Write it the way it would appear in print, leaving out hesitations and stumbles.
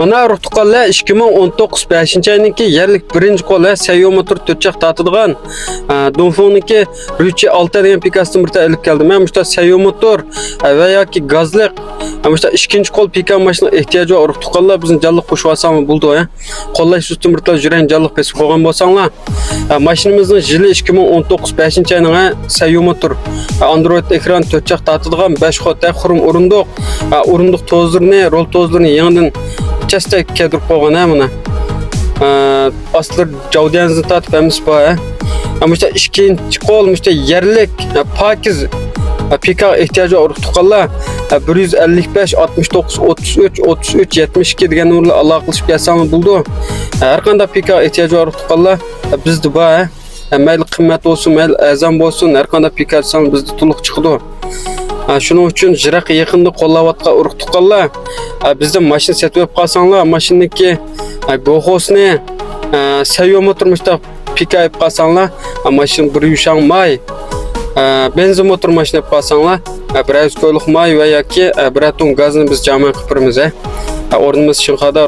Mana ruhtuqalla 2019 5-ayninki yerlik birinci qo'l Sayo motor 4 tatadigan Dongfeng'niki Ruchi 6 degan pikasni birta ilib keldim. Men mushta Sayo motor va yoki gazliq mushta ikkinchi qo'l pika mashina ehtiyoji bor ruhtuqalla bizni jalliq qo'shib olsam bo'ldi ya. Qo'llash ustim birta jurang jalliq pesib qo'ygan bo'lsanglar, mashinamizning yili 2019 5-ayning Sayo motor Android ekran 4 tatadigan 5 xota xurum o'rindiq tozlarni, rol tozlarini yangidan Çestek kedirip koygan buna. Aslı javdiyanızı tatip emis bu ya. Ama işte ikinci kol işte yerlik pakiz pika ihtiyacı var tuqalla 155 69 33 33 72 degan numaralar aloqalashib kelsangiz bo'ldi. Har qanday pika ihtiyacı var tuqalla bizde bu ya. Mayli qimmat olsun, mayli azam olsun, har qanday pika alsangiz bizde to'liq chiqdi. Şunun için jiroq yaqinda qo'llayotgan urug' tuqqanlar bizda mashina sotib qolsanglar, mashinaniki go'xosni Sayo motormishda pikayib qolsanglar, mashina bir yushangmay benzin motor mashina qolsanglar, bir ko'liq may va yoki bir ton gazni biz jami qilib turamiz. O'rnimiz Shinxada